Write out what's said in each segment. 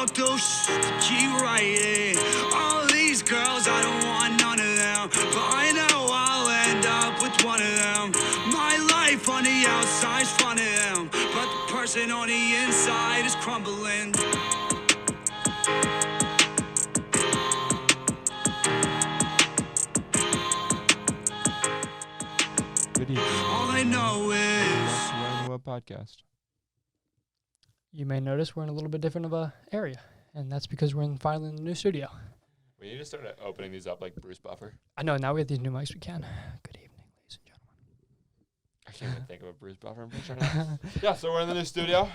I'll do keep writing. All these girls, I don't want none of them, but I know I'll end up with one of them. My life on the outside's fun of them, but the person on the inside is crumbling. Good evening. All I know is Welcome to Web Podcast. You may notice we're in a little bit different of a area, and that's because we're finally in the new studio. We need to start opening these up like Bruce Buffer. I know, now we have these new mics, we can. Good evening, ladies and gentlemen. I can't even think of a Bruce Buffer impression right now. Yeah, so we're in the new studio.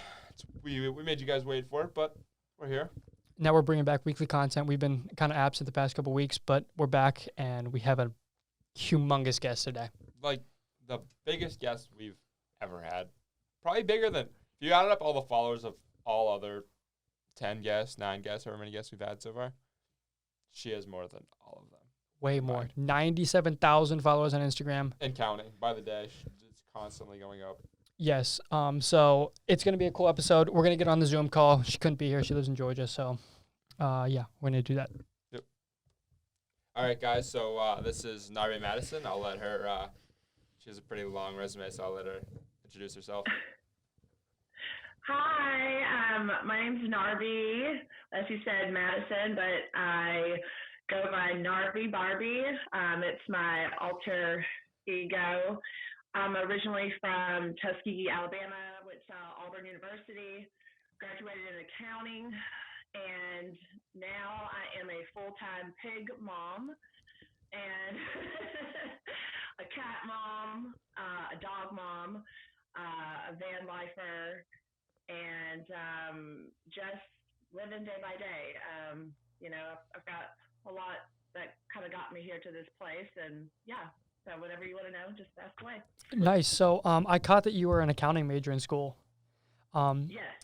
We made you guys wait for it, but we're here. Now we're bringing back weekly content. We've been kind of absent the past couple weeks, but we're back, and we have a humongous guest today. Like, the biggest guest we've ever had. Probably bigger than, if you added up all the followers of all other 10 guests, 9 guests, however many guests we've had so far, she has more than all of them. Way more. 97,000 followers on Instagram. And counting. By the day, it's constantly going up. Yes. So it's going to be a cool episode. We're going to get on the Zoom call. She couldn't be here. She lives in Georgia. So, yeah, we're going to do that. Yep. All right, guys. So this is Narvi Madison. I'll let her, she has a pretty long resume, so I'll let her introduce herself. Hi, my name's Narvi, as you said, Madison, but I go by Narvi Barbie. It's my alter ego. I'm originally from Tuskegee, Alabama, went to Auburn University, graduated in accounting, and now I am a full-time pig mom and a cat mom, a dog mom, a van lifer, and just living day by day. I've got a lot that kind of got me here to this place, and yeah, so whatever you want to know, just ask away. Nice. So I caught that you were an accounting major in school. Yes.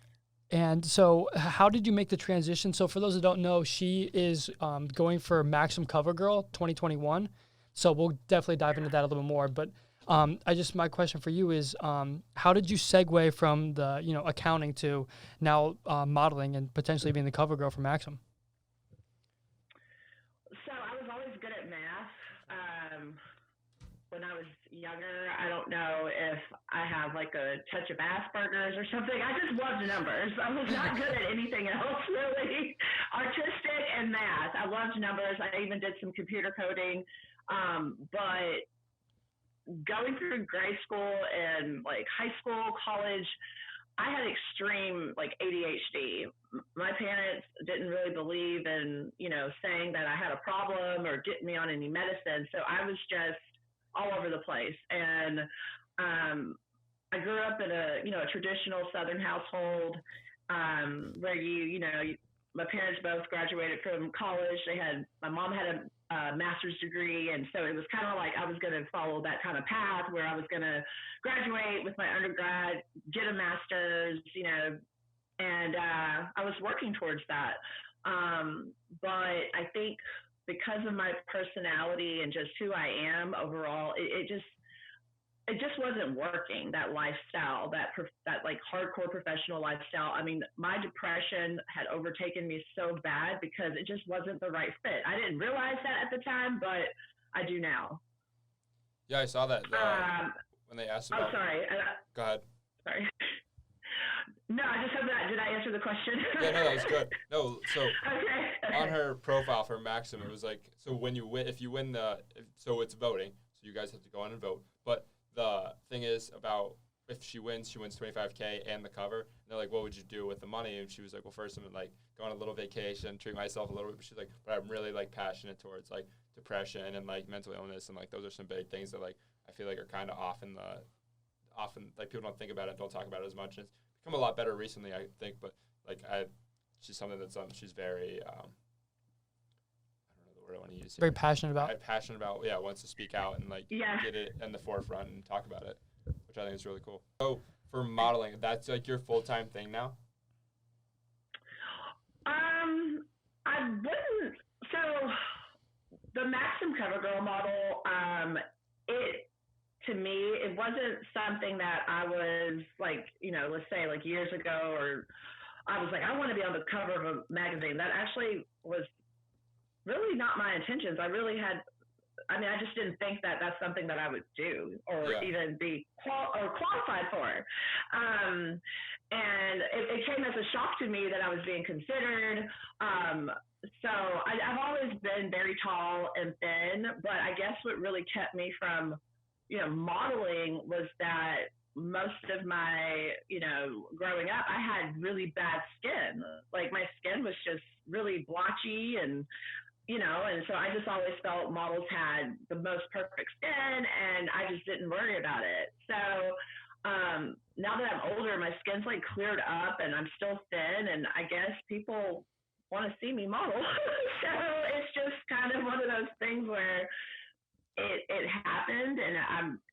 And so how did you make the transition? So for those that don't know, she is going for Maxim CoverGirl 2021. So we'll definitely dive into that a little bit more. But my question for you is, how did you segue from the, accounting to now modeling and potentially being the cover girl for Maxim? So I was always good at math. When I was younger, I don't know if I have like a touch of Asperger's or something. I just loved numbers. I was not good at anything else, really. Artistic and math. I loved numbers. I even did some computer coding. But going through grade school and like high school, college, I had extreme like ADHD. My parents didn't really believe in, saying that I had a problem or getting me on any medicine. So I was just all over the place. And I grew up in a traditional Southern household where my parents both graduated from college. My mom had a master's degree, and so it was kind of like I was going to follow that kind of path where I was going to graduate with my undergrad, get a master's, and I was working towards that. But I think because of my personality and just who I am overall, it just wasn't working, that lifestyle, that like hardcore professional lifestyle. I mean, my depression had overtaken me so bad because it just wasn't the right fit. I didn't realize that at the time, but I do now. Yeah, I saw that when they asked about. Oh, sorry. Go ahead. Sorry. No, I just hope that. Did I answer the question? Yeah, no, that was good. No, so okay. On her profile for Maxim, it was like, so when you win, so it's voting, so you guys have to go on and vote. But the thing is about if she wins $25K and the cover. And they're like, what would you do with the money? And she was like, well, first I'm like go on a little vacation, treat myself a little bit. But she's like, but I'm really like passionate towards like depression and like mental illness, and like those are some big things that like I feel like are kind of often like people don't think about it, don't talk about it as much. And it's become a lot better recently, I think. But like she's something that's she's very I don't know the word I want to use. Very passionate about. Yeah, wants to speak out and like get it in the forefront and talk about it, which I think is really cool. So for modeling, that's like your full-time thing now? I wouldn't. So the Maxim CoverGirl model, to me, it wasn't something that I was like, let's say like years ago or I was like, I want to be on the cover of a magazine. That actually was really not my intentions. I just didn't think that that's something that I would do or even be qualified for. And it came as a shock to me that I was being considered. So I've always been very tall and thin, but I guess what really kept me from, modeling was that most of my, growing up, I had really bad skin. Like my skin was just really blotchy and so I just always felt models had the most perfect skin and I just didn't worry about it. So now that I'm older, my skin's like cleared up and I'm still thin and I guess people want to see me model. So it's just kind of one of those things where it happened and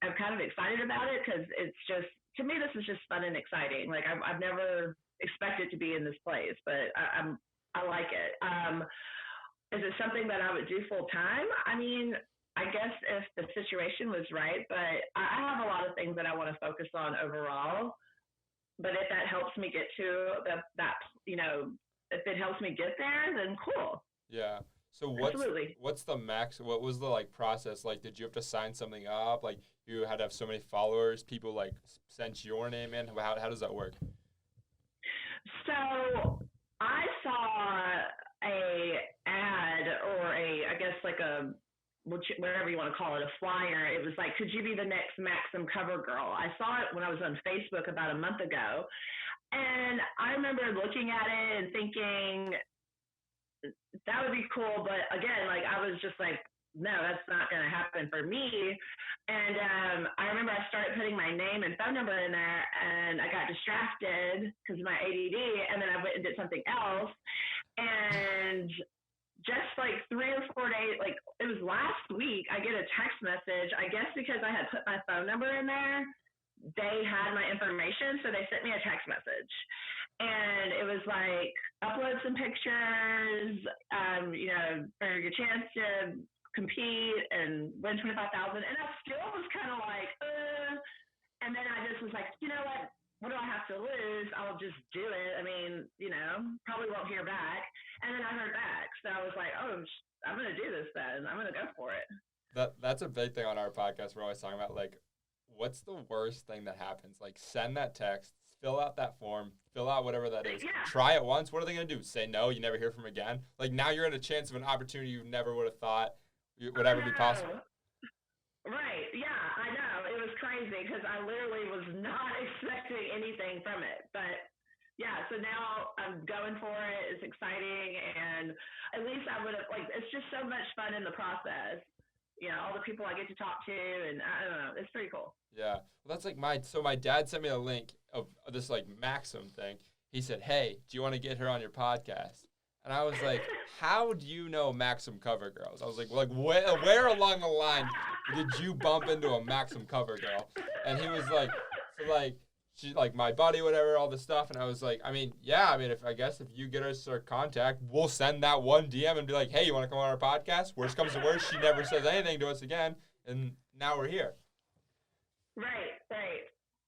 I'm kind of excited about it because it's just, to me, this is just fun and exciting. Like I've never expected to be in this place, but I like it. Is it something that I would do full time? I mean, I guess if the situation was right, but I have a lot of things that I want to focus on overall. But if that helps me get to that, if it helps me get there, then cool. Yeah. So what's the max? What was the like process? Like, did you have to sign something up? Like, you had to have so many followers. People like sent your name in. How does that work? So I saw a ad or I guess like whatever you want to call it, a flyer. It was like, could you be the next Maxim cover girl? I saw it when I was on Facebook about a month ago. And I remember looking at it and thinking that would be cool. But again, like I was just like, no, that's not going to happen for me. And I remember I started putting my name and phone number in there and I got distracted because of my ADD. And then I went and did something else. And just like 3 or 4 days, like it was last week, I get a text message. I guess because I had put my phone number in there, they had my information. So they sent me a text message. And it was like, upload some pictures, for your chance to compete and win $25,000. And I still was kind of like, and then I just was like, you know what do I have to lose? I'll just do it. I mean, probably won't hear back. And then I heard back. So I was like, oh, I'm going to do this then. I'm going to go for it. That's a big thing on our podcast. We're always talking about, like, what's the worst thing that happens? Like, send that text, fill out that form, fill out whatever that is. Yeah. Try it once. What are they going to do? Say no? You never hear from them again? Like, now you're in a chance of an opportunity you never would have thought would ever be possible. Right. Yeah, I know. It was crazy because I literally was not expecting anything from it. But yeah, so now I'm going for it. It's exciting. And at least I would have, like, it's just so much fun in the process. All the people I get to talk to, and I don't know, it's pretty cool. Yeah. Well, that's like my dad sent me a link of this like Maxim thing. He said, hey, do you want to get her on your podcast? And I was like, how do you know Maxim cover girls? I was like, where along the line did you bump into a Maxim cover girl? And he was like, so like, she's like my buddy, whatever, all this stuff. And I was like, if you get us her contact, we'll send that one DM and be like, hey, you want to come on our podcast? Worst comes to worst, she never says anything to us again. And now we're here. Right.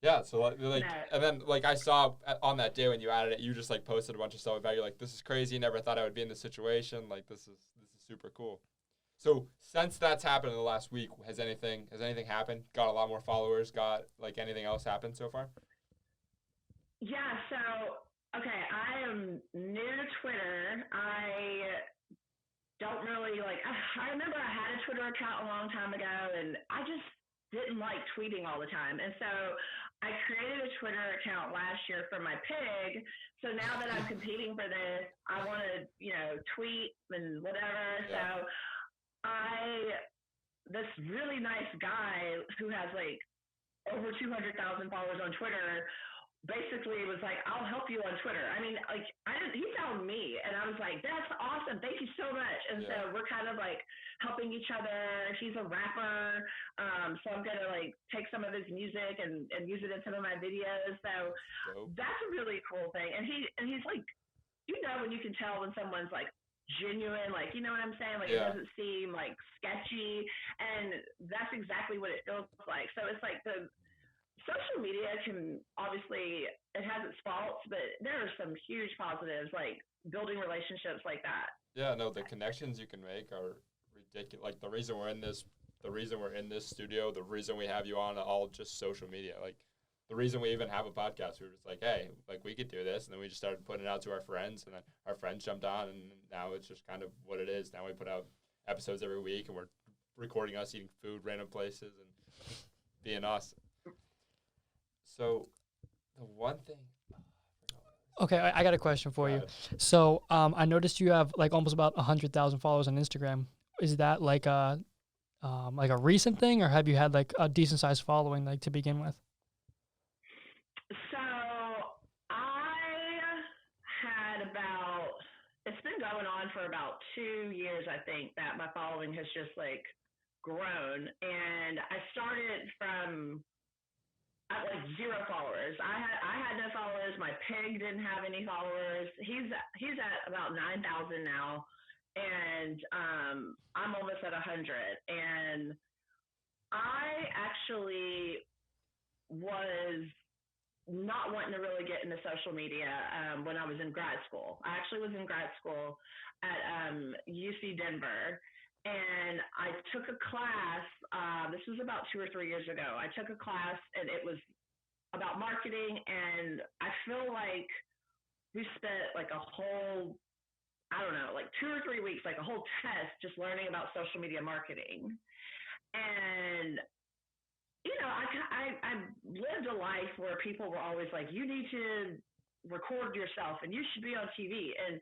Yeah, so and then like I saw on that day when you added it, you just like posted a bunch of stuff about you're like, this is crazy, never thought I would be in this situation. Like this is super cool. So since that's happened in the last week, has anything happened? Got a lot more followers? Got like anything else happened so far? Yeah, so okay, I am new to Twitter. I don't really I remember I had a Twitter account a long time ago and I just didn't like tweeting all the time. And so I created a Twitter account last year for my pig. So now that I'm competing for this, I want to, tweet and whatever. Yeah. So this really nice guy who has like over 200,000 followers on Twitter basically was like, I'll help you on Twitter. I mean, like, he found me, and I was like, that's awesome. Thank you so much. And so we're kind of like helping each other. He's a rapper. So I'm going to like take some of his music and use it in some of my videos. So that's a really cool thing. And he's like, when you can tell when someone's like genuine, like, you know what I'm saying? Like, it doesn't seem like sketchy. And that's exactly what it feels like. So it's like social media can obviously, it has its faults, but there are some huge positives, like building relationships like that. Yeah, no, the connections you can make are ridiculous. Like the reason we're in this studio, the reason we have you on all just social media. Like the reason we even have a podcast, we were just like, hey, like we could do this, and then we just started putting it out to our friends, and then our friends jumped on, and now it's just kind of what it is. Now we put out episodes every week, and we're recording us eating food, random places, and being us. So the one thing. Okay, I got a question for you. So I noticed you have like almost about 100,000 followers on Instagram. Is that like a recent thing, or have you had like a decent sized following like to begin with? So I had it's been going on for about 2 years, I think, that my following has just like grown. And I started from like 0 followers. I had no followers. My pig didn't have any followers. He's at about 9,000 now, and I'm almost at 100. And I actually was not wanting to really get into social media when I was in grad school. I actually was in grad school at UC Denver. And I took a class, this was about 2 or 3 years ago. I took a class, and it was about marketing, and I feel like we spent like a whole, I don't know, like 2 or 3 weeks, like a whole test just learning about social media marketing. And, you know, I lived a life where people were always like, you need to record yourself and you should be on TV. And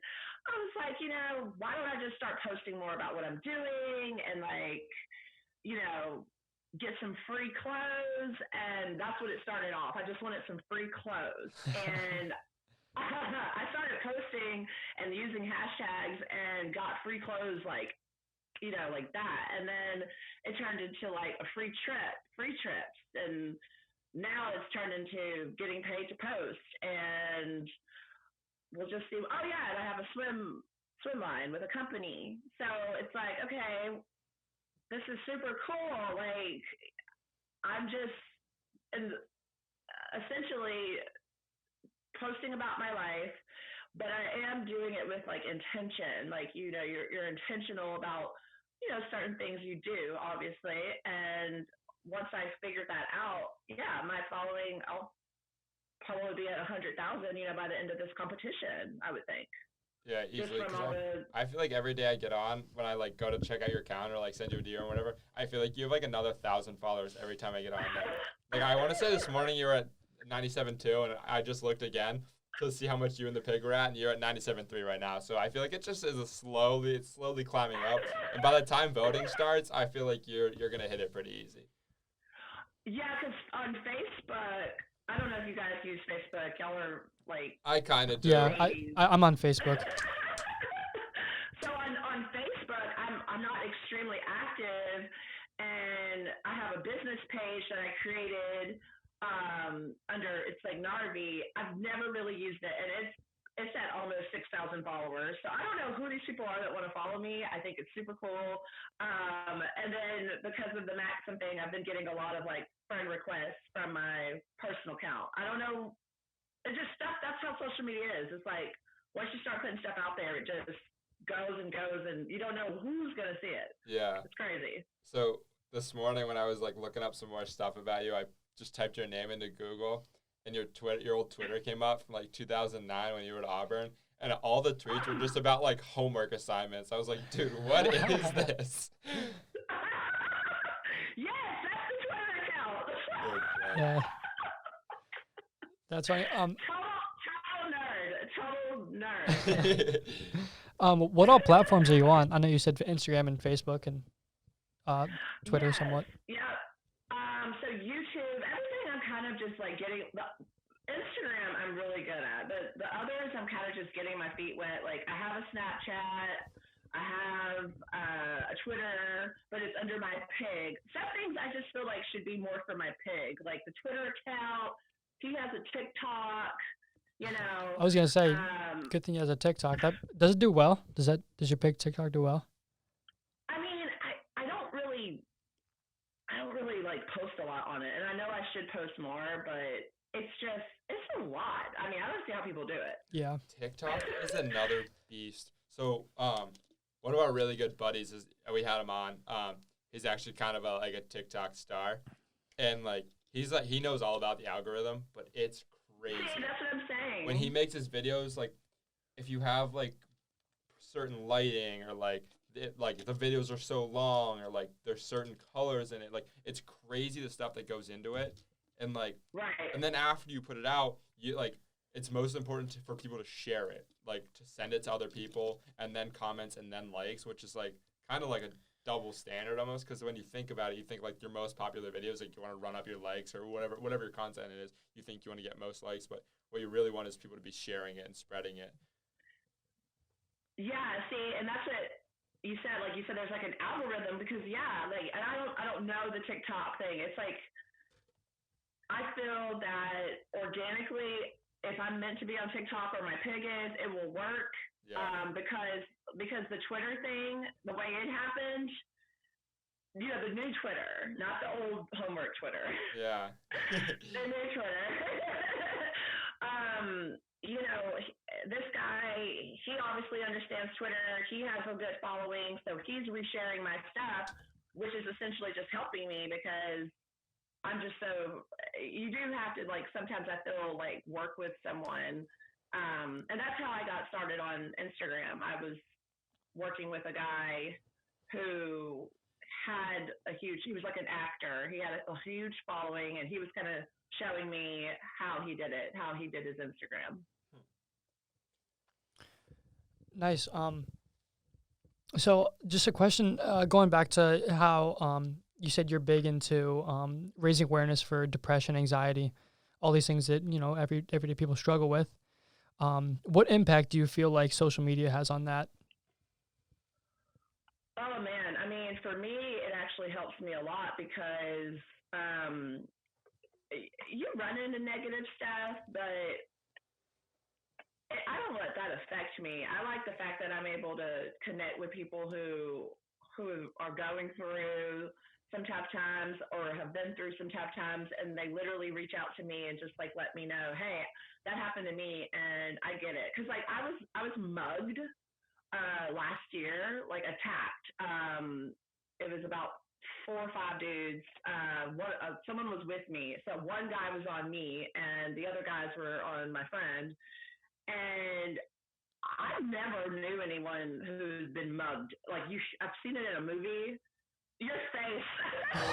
I was like, you know, why don't I just start posting more about what I'm doing and like, you know, get some free clothes. And that's what it started off. I just wanted some free clothes. And I started posting and using hashtags and got free clothes like, you know, like that. And then it turned into like a free trips. And now it's turned into getting paid to post, and we'll just see. Oh yeah, and I have a swim line with a company. So it's like, okay, this is super cool. Like I'm just essentially posting about my life, but I am doing it with like intention. Like, you know, you're intentional about, you know, certain things you do, obviously, and once I figured that out, yeah, my following, I'll probably be at 100,000, you know, by the end of this competition, I would think. Yeah, easily. I feel like every day I get on, when I like go to check out your account or like send you a DM or whatever, I feel like you have like another 1,000 followers every time I get on there. Like I want to say this morning you were at 97.2, and I just looked again to see how much you and the pig were at, and you're at 97.3 right now. So I feel like it just is it's slowly climbing up. And by the time voting starts, I feel like you're gonna hit it pretty easy. Yeah, because on Facebook, I don't know if you guys use Facebook. Y'all are like... I kind of do. Yeah, I'm on Facebook. So on Facebook, I'm not extremely active, and I have a business page that I created under, it's like Narvi. I've never really used it, and it's at almost 6,000 followers. So I don't know who these people are that want to follow me. I think it's super cool. And then because of the Maxim thing, I've been getting a lot of like friend requests from my personal account. I don't know. It's just stuff. That's how social media is. It's like once you start putting stuff out there, it just goes, and you don't know who's going to see it. Yeah. It's crazy. So this morning when I was like looking up some more stuff about you, I just typed your name into Google, and your old Twitter came up from like 2009 when you were at Auburn, and all the tweets were just about like homework assignments. I was like, dude, what is this? Yes, that's the Twitter account. Yeah. That's right. Total nerd. What all platforms are you on? I know you said Instagram and Facebook and Twitter Yes. somewhat. Yeah. So YouTube, everything I'm kind of just like getting. Instagram I'm really good at. The others I'm kind of just getting my feet wet. Like I have a Snapchat, I have a Twitter, but it's under my pig. Some things I just feel like should be more for my pig. Like the Twitter account, he has a TikTok. You know. I was gonna say, good thing he has a TikTok. Does it do well? Does your pig TikTok do well? I mean, I don't really like post a a lot on it, and I know I should post more, but it's a lot. I mean, I don't see how people do it. Yeah. TikTok is another beast. So, one of our really good buddies we had him on. He's actually kind of like a TikTok star, and like he knows all about the algorithm, but it's crazy. See, that's what I'm saying. When he makes his videos, like if you have like certain lighting or like the videos are so long or like there's certain colors in it, like it's crazy the stuff that goes into it, and like and then after you put it out, you like it's most important for people to share it, like to send it to other people, and then comments and then likes, which is like kind of like a double standard almost, because when you think about it, you think like your most popular videos, like you want to run up your likes or whatever your content is, you think you want to get most likes, but what you really want is people to be sharing it and spreading it. Yeah, see, and that's what you said. Like you said, there's like an algorithm because like, and I don't know the TikTok thing. It's like I feel that organically, if I'm meant to be on TikTok or my pig is, it will work. Yeah. Because the Twitter thing, the way it happened, the new Twitter, not the old homework Twitter. Yeah. The new Twitter. This guy, he obviously understands Twitter. He has a good following, so he's resharing my stuff, which is essentially just helping me because I'm just you do have to, like, sometimes I feel like work with someone. And that's how I got started on Instagram. I was working with a guy who he was like an actor. He had a huge following, and he was kind of showing me how he did his Instagram. Nice. So just a question, going back to how you said you're big into raising awareness for depression, anxiety, all these things that everyday people struggle with. What impact do you feel like social media has on that? Oh man, I mean, for me, it actually helps me a lot because you run into negative stuff, but I don't let that affect me. I like the fact that I'm able to connect with people who are going through some tough times or have been through some tough times, and they literally reach out to me and just like let me know, hey, that happened to me and I get it. Cause like I was mugged last year, like attacked. It was about 4 or 5 dudes. Someone was with me. So one guy was on me and the other guys were on my friend. And I never knew anyone who's been mugged. Like I've seen it in a movie. Your face.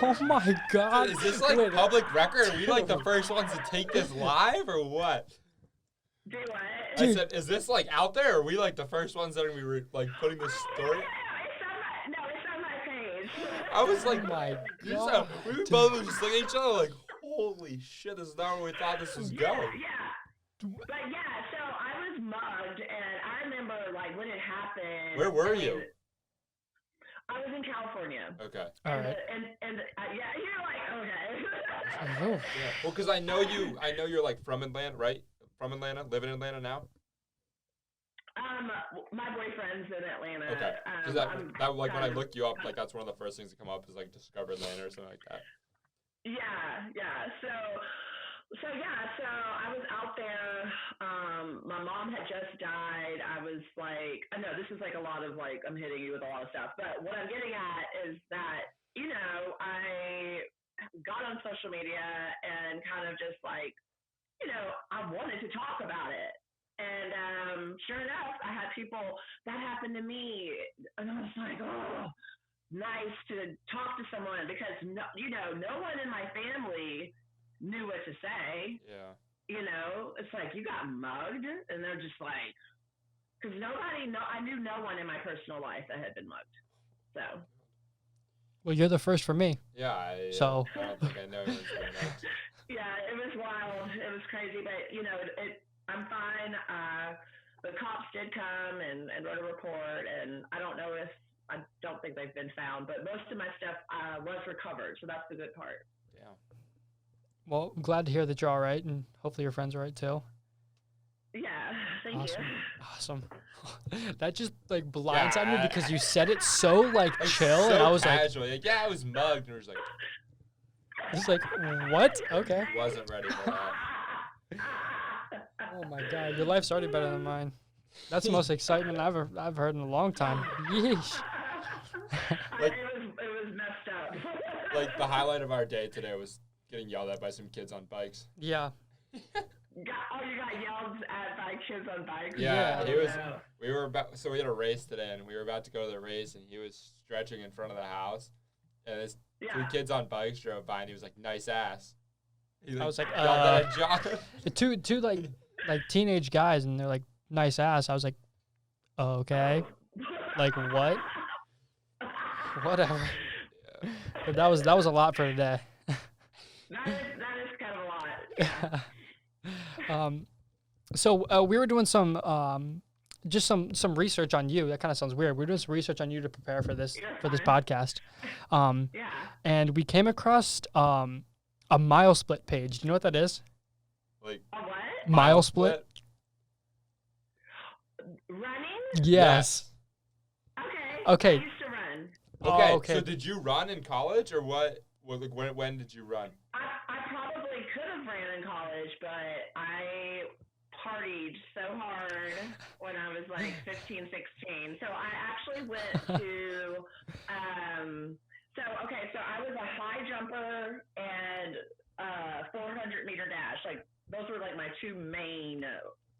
Oh my God! Dude, is this like public record? Are we like the first ones to take this live or what? Do what? I said, is this like out there? Or are we like the first ones that are gonna be like putting this story? It's on my page. I was like, my God. We both were just looking at each other like, holy shit, this is not where we thought this was going. Yeah. But yeah, so I was mugged, and I remember like when it happened. Where were you? I was in California. Okay. All right. And yeah, you're like, okay. Oh. Yeah. Well, because I know you're like from Atlanta, right? From Atlanta, live in Atlanta now? My boyfriend's in Atlanta. Okay. Because that like when I look you up, like that's one of the first things that come up is like Discover Atlanta or something like that. Yeah. So I was out there. My mom had just died. I was like, I know this is like a lot of like, I'm hitting you with a lot of stuff, but what I'm getting at is that, I got on social media and kind of just like, I wanted to talk about it. And sure enough, I had people, that happened to me. And I was like, oh, nice to talk to someone because, no one in my family knew what to say. Yeah. It's like you got mugged, and they're just like, because I knew no one in my personal life that had been mugged. So. Well, you're the first for me. Yeah. I don't think I know anyone's been mugged. Yeah, it was wild. It was crazy, but I'm fine. The cops did come and wrote a report, and I don't think they've been found, but most of my stuff was recovered, so that's the good part. Yeah. Well, I'm glad to hear that you're all right, and hopefully your friends are all right too. Yeah, thank you. Awesome. That just like blindsided me because you said it so like chill, so and I was casual. Like, yeah, I was mugged, and it was like. It's like, what? Okay. Wasn't ready for that. Oh my God, your life's already better than mine. That's the most excitement I've heard in a long time. Yeesh. Like- it was messed up. Like the highlight of our day today was getting yelled at by some kids on bikes. Yeah. You got yelled at by kids on bikes. Yeah, Yeah. he was. We were about. So we had a race today, and we were about to go to the race, and he was stretching in front of the house, and his two kids on bikes drove by, and he was like, "Nice ass." He I was like, yelled at a jock. two like teenage guys, and they're like, nice ass. I was like, okay. Like, what? Whatever. But that was a lot for today. That is kind of a lot. So we were doing some just some research on you. That kind of sounds weird. We were doing some research on you to prepare for this podcast. Yeah. And we came across a mile split page. Do you know what that is? Like A what? Mile split? Running? Yes. Okay. I used to run. Okay. Oh, okay. So did you run in college, or what? Like when did you run? I probably could have ran in college, but I partied so hard when I was like 15, 16. So I actually went to, so I was a high jumper and 400-meter dash. Like, those were like my two main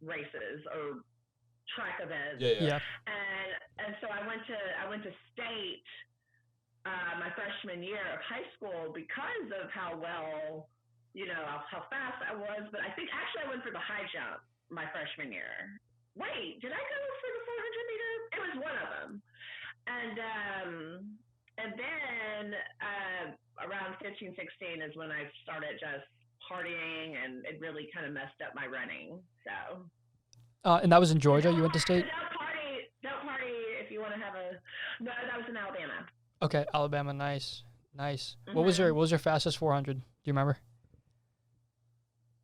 races or track events. Yeah. And so I went to state my freshman year of high school because of how well, how fast I was. But I think actually I went for the high jump my freshman year. Wait, did I go for the 400 meter? It was one of them. And then around 15, 16 is when I started just partying, and it really kind of messed up my running. So. And that was in Georgia. You went to state? Don't party if you want to have a. No, that was in Alabama. Okay, Alabama. Nice. What was your fastest 400? Do you remember?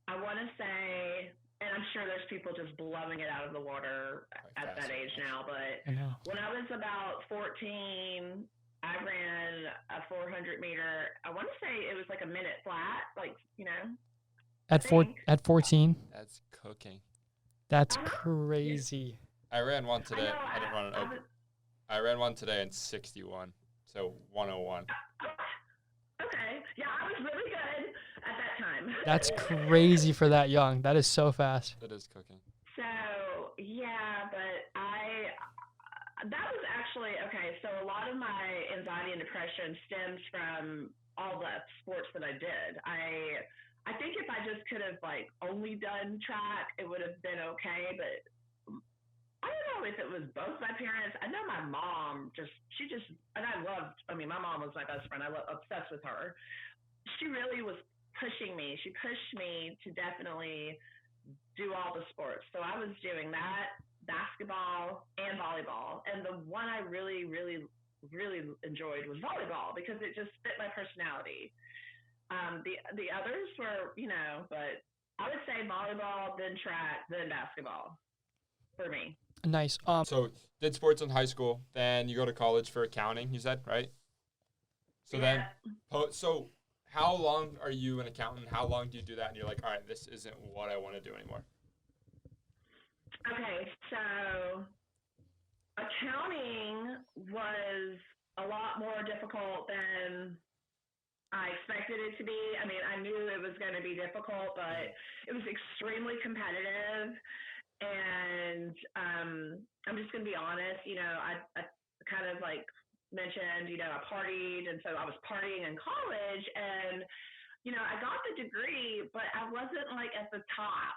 I want to say, and I'm sure there's people just blowing it out of the water at that age now, but I know. when I was about 14, I ran a 400 meter. I want to say it was like a minute flat, At 14. That's cooking. That's crazy. I ran one today. I I didn't run an open. I ran one today in 61, so 101. Okay, yeah, I was really good at that time. That's crazy for that young. That is so fast. That is cooking. So, yeah, but that was actually, okay, so a lot of my anxiety and depression stems from all the sports that I did. I think if I just could have, only done track, it would have been okay, but I don't know if it was both my parents. I know my mom and my mom was my best friend. I was obsessed with her. She really was pushing me. She pushed me to definitely do all the sports. So I was doing that, basketball, and volleyball. And the one I really, really, really enjoyed was volleyball because it just fit my personality. The others were, but I would say volleyball, then track, then basketball for me. Nice. So did sports in high school, then you go to college for accounting, you said, right? So Yeah. then, so how long are you an accountant? How long do you do that? And you're like, all right, this isn't what I want to do anymore. Okay, so accounting was a lot more difficult than I expected it to be. I mean, I knew it was going to be difficult, but it was extremely competitive. And I'm just going to be honest, I kind of mentioned, I partied. And so I was partying in college and, I got the degree, but I wasn't at the top,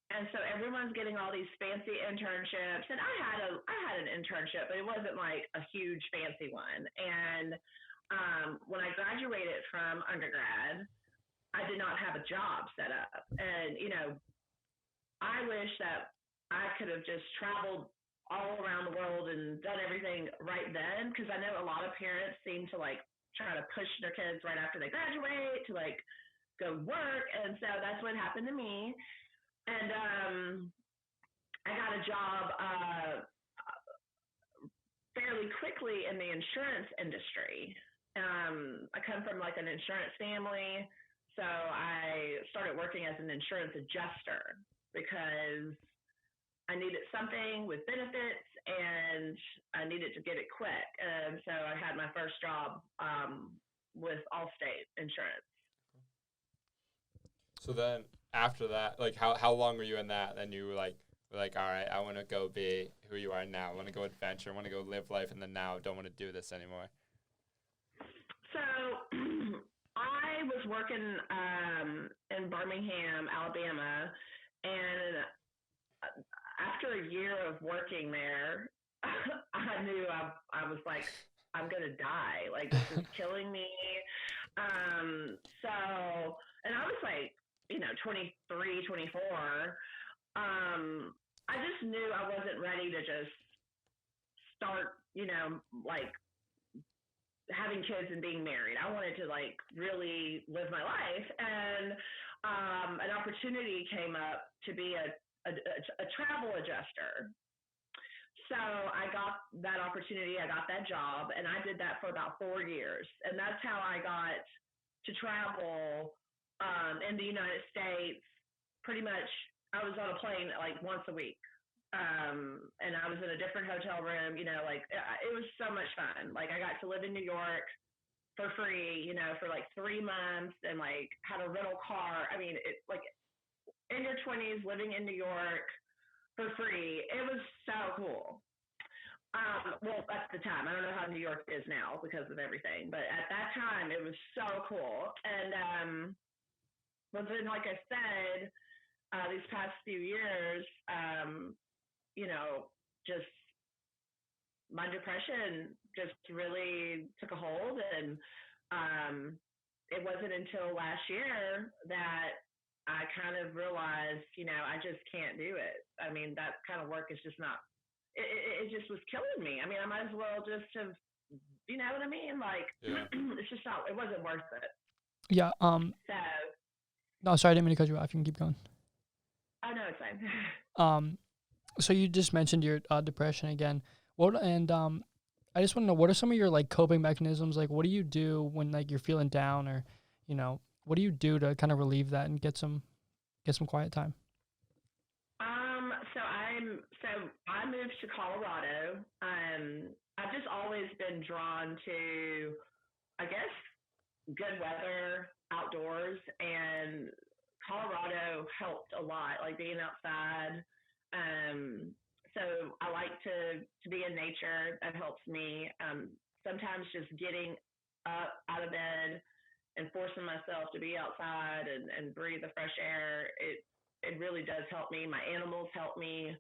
and so everyone's getting all these fancy internships. And I had an internship, but it wasn't a huge fancy one. And when I graduated from undergrad, I did not have a job set up. And, I wish that I could have just traveled all around the world and done everything right then. Because I know a lot of parents seem to try to push their kids right after they graduate to go work. And so that's what happened to me. And I got a job fairly quickly in the insurance industry. I come from like an insurance family, so I started working as an insurance adjuster because I needed something with benefits and I needed to get it quick. And so I had my first job with Allstate Insurance. So then after that, like how long were you in that? Then you were like, all right, I want to go be who you are now. I want to go adventure. I want to go live life, and then now don't want to do this anymore. So I was working in Birmingham, Alabama, and after a year of working there, I knew I was like, I'm going to die. Like, this is killing me. So, and I was like, 23, 24. I just knew I wasn't ready to just start, like having kids and being married. I wanted to like really live my life. And an opportunity came up to be a travel adjuster. So I got that opportunity, I got that job, and I did that for about 4 years. And that's how I got to travel in the United States. Pretty much, I was on a plane like once a week. And I was in a different hotel room, like it was so much fun. Like I got to live in New York for free, for like 3 months and like had a rental car. I mean, it like in your 20s living in New York for free. It was so cool. Well, at the time, I don't know how New York is now because of everything, but at that time it was so cool. And but then, like I said, these past few years, just my depression just really took a hold, and it wasn't until last year that I kind of realized, I just can't do it. I mean, that kind of work is just not, it just was killing me. I mean, I might as well just have, you know what I mean? Like, yeah. It's just not, it wasn't worth it. Yeah. No, sorry, I didn't mean to cut you off. You can keep going. Oh, no, it's fine. So you just mentioned your depression again. I just want to know, what are some of your like coping mechanisms? Like, what do you do when like you're feeling down, or, what do you do to kind of relieve that and get some quiet time? So I moved to Colorado. I've just always been drawn to, I guess, good weather, outdoors, and Colorado helped a lot, like being outside. So I like to be in nature. That helps me. Sometimes just getting up out of bed and forcing myself to be outside and breathe the fresh air, it really does help me. My animals help me.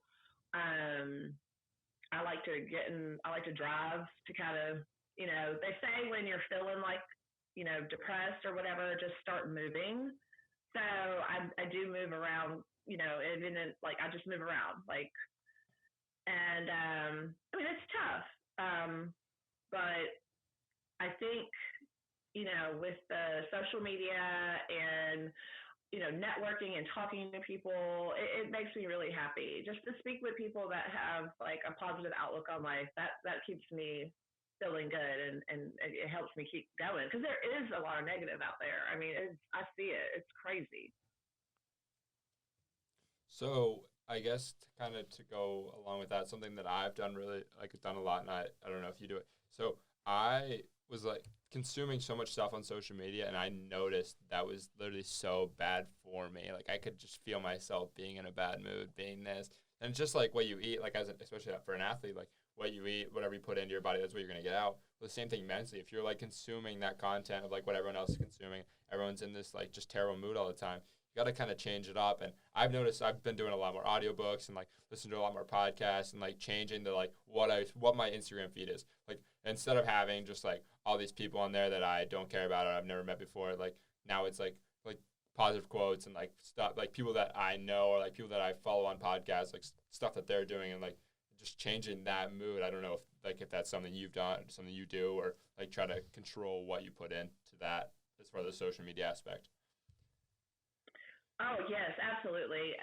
I like to drive to kind of, they say when you're feeling like, depressed or whatever, just start moving. So I do move around, even in, like, I just move around, like, and I mean, it's tough. But I think, with the social media and, networking and talking to people, it makes me really happy. Just to speak with people that have like a positive outlook on life, that keeps me feeling good, and it helps me keep going, because there is a lot of negative out there. I mean, I see it. It's crazy. So I guess to go along with that, something that I've done done a lot, and I don't know if you do it. So I was like consuming so much stuff on social media, and I noticed that was literally so bad for me. Like I could just feel myself being in a bad mood, being this, and just like what you eat, like especially for an athlete, like what you eat, whatever you put into your body, that's what you're gonna get out. Well, the same thing mentally. If you're like consuming that content of like what everyone else is consuming, everyone's in this like just terrible mood all the time. You got to kind of change it up. And I've noticed I've been doing a lot more audiobooks and like listening to a lot more podcasts and like changing to like what my Instagram feed is. Like instead of having just like all these people on there that I don't care about or I've never met before, like now it's like positive quotes and like stuff, like people that I know or like people that I follow on podcasts, like stuff that they're doing, and like just changing that mood. I don't know if that's something you've done, something you do, or like try to control what you put into that as far as the social media aspect. Oh, yes, absolutely.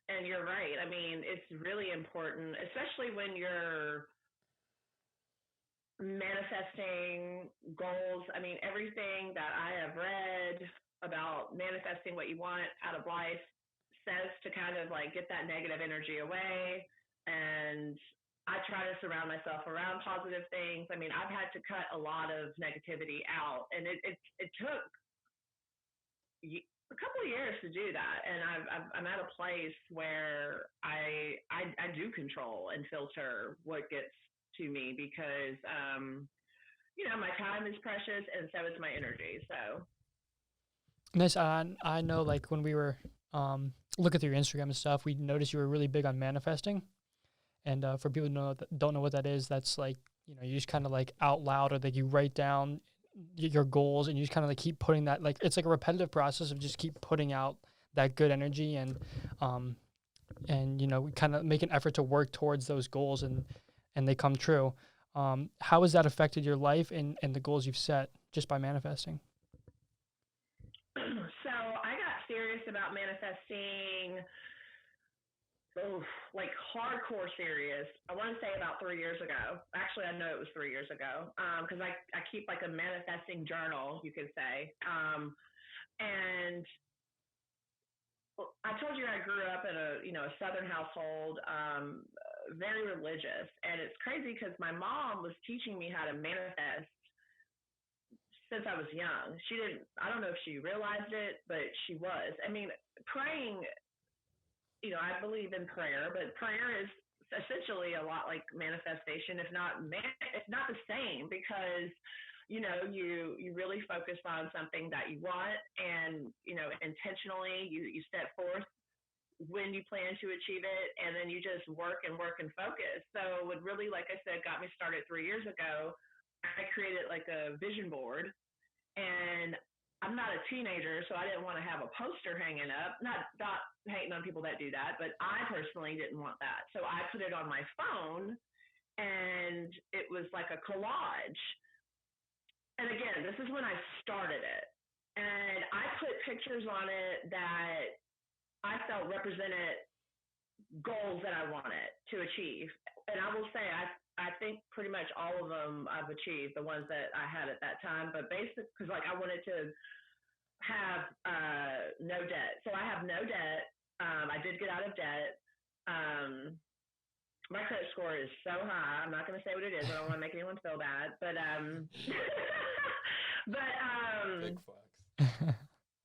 And you're right. I mean, it's really important, especially when you're manifesting goals. I mean, everything that I have read about manifesting what you want out of life says to kind of like get that negative energy away. And I try to surround myself around positive things. I mean, I've had to cut a lot of negativity out, and it took a couple of years to do that. And I'm at a place where I do control and filter what gets to me because, my time is precious and so is my energy. So Nice. I know, like, when we were looking through your Instagram and stuff, we noticed you were really big on manifesting. And for people who don't know what that is, that's like, you just kind of like out loud, or like you write down your goals and you just kind of like keep putting that, like, it's like a repetitive process of just keep putting out that good energy and we kind of make an effort to work towards those goals and they come true. How has that affected your life and the goals you've set just by manifesting? So I got serious about manifesting, like hardcore serious. I want to say about 3 years ago. Actually, I know it was 3 years ago because I keep like a manifesting journal, you could say. And I told you I grew up in a Southern household, very religious. And it's crazy because my mom was teaching me how to manifest since I was young. I don't know if she realized it, but she was. I mean, praying, I believe in prayer, but prayer is essentially a lot like manifestation, if not the same, because, you really focus on something that you want and, intentionally you set forth when you plan to achieve it, and then you just work and focus. So what really, like I said, got me started 3 years ago, I created like a vision board. And I'm not a teenager, so I didn't want to have a poster hanging up. Not hating on people that do that, but I personally didn't want that. So I put it on my phone, and it was like a collage. And again, this is when I started it. And I put pictures on it that I felt represented goals that I wanted to achieve. And I will say, I think pretty much all of them I've achieved, the ones that I had at that time. But basically, because like I wanted to have no debt. So I have no debt. I did get out of debt. My credit score is so high. I'm not going to say what it is. I don't want to make anyone feel bad. But Big flex.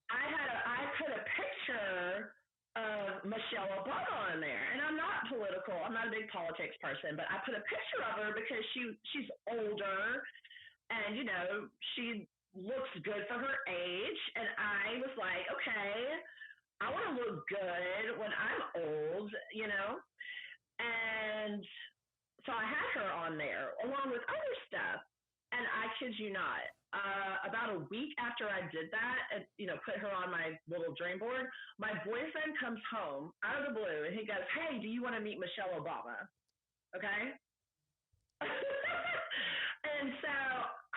I put a picture of Michelle Obama on there, and I'm not political. I'm not a big politics person, but I put a picture of her because she's older, and she looks good for her age. And I was like, okay, I want to look good when I'm old, And so I had her on there along with other stuff. And I kid you not, about a week after I did that and, put her on my little dream board, my boyfriend comes home out of the blue and he goes, "Hey, do you want to meet Michelle Obama?" Okay? And so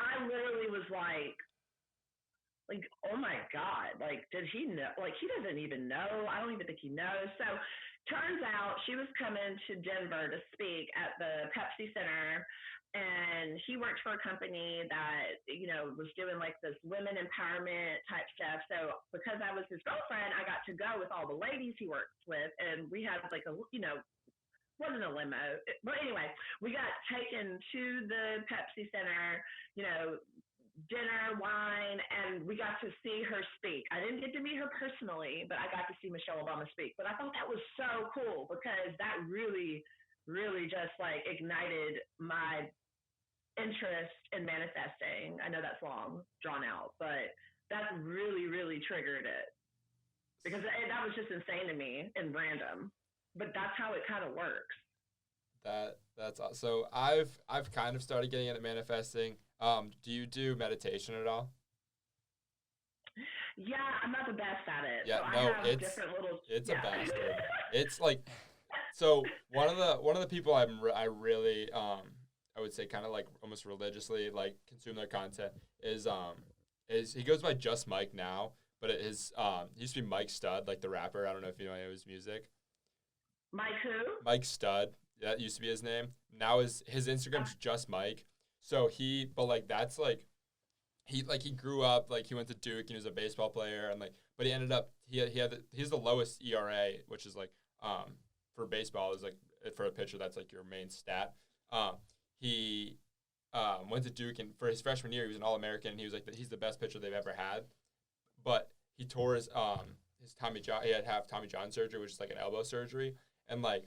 I literally was like, oh my God, like, did he know? Like, he doesn't even know. I don't even think he knows. So turns out she was coming to Denver to speak at the Pepsi Center, and he worked for a company that, was doing like this women empowerment type stuff. So because I was his girlfriend, I got to go with all the ladies he works with, and we had like wasn't a limo. But anyway, we got taken to the Pepsi Center, dinner, wine, and we got to see her speak. I didn't get to meet her personally, but I got to see Michelle Obama speak. But I thought that was so cool because that really, really just like ignited my interest in manifesting. I know that's long, drawn out, but that really, really triggered it because that was just insane to me and random. But that's how it kind of works. That's awesome. So I've kind of started getting into manifesting. Do you do meditation at all? Yeah, I'm not the best at it. Yeah, so no, I have different little. It's a bastard. It's like, so one of the people I really I would say kind of like almost religiously like consume their content is he goes by Just Mike now, but he used to be Mike Stud, like the rapper. I don't know if you know any of his music. Mike who? Mike Stud. That used to be his name. Now his Instagram's Just Mike. So but like that's like he grew up, like he went to Duke and he was a baseball player, and like but he ended up he's the lowest ERA, which is like for baseball is like for a pitcher that's like your main stat. He went to Duke, and for his freshman year he was an All-American, and he was like he's the best pitcher they've ever had. But he tore his Tommy John, he had to have Tommy John surgery, which is like an elbow surgery, and like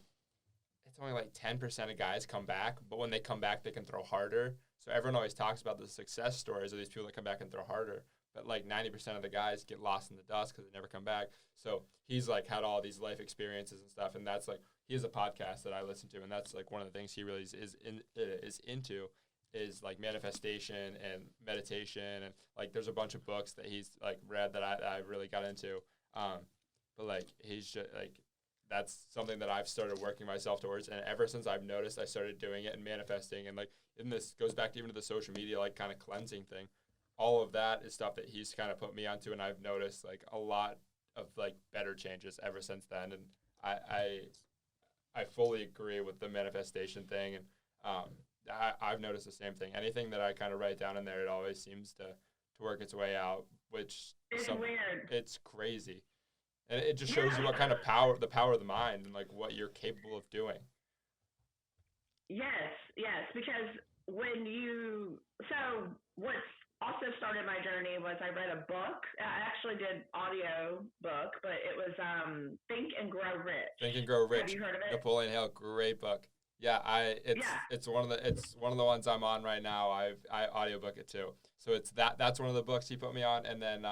it's only like 10% of guys come back, but when they come back they can throw harder. So everyone always talks about the success stories of these people that come back and throw harder, but like 90% of the guys get lost in the dust because they never come back. So he's like had all these life experiences and stuff, and that's like he has a podcast that I listen to, and that's like one of the things he really is into is like manifestation and meditation, and like there's a bunch of books that he's like read that I really got into, but like he's just like that's something that I've started working myself towards, and ever since I've noticed, I started doing it and manifesting, and like and this goes back to even to the social media like kind of cleansing thing. All of that is stuff that he's kind of put me onto, and I've noticed like a lot of like better changes ever since then, and I fully agree with the manifestation thing, and I've noticed the same thing. Anything that I kind of write down in there, it always seems to work its way out, which it's weird. It's crazy. And it just shows you what kind of the power of the mind and like what you're capable of doing. Yes, because so what's also started my journey was I read a book. I actually did audio book, but it was Think and Grow Rich. Think and Grow Rich. Have you heard of it? Napoleon Hill, great book. Yeah, it's one of the ones I'm on right now. I audiobook it too. So that's one of the books he put me on, and then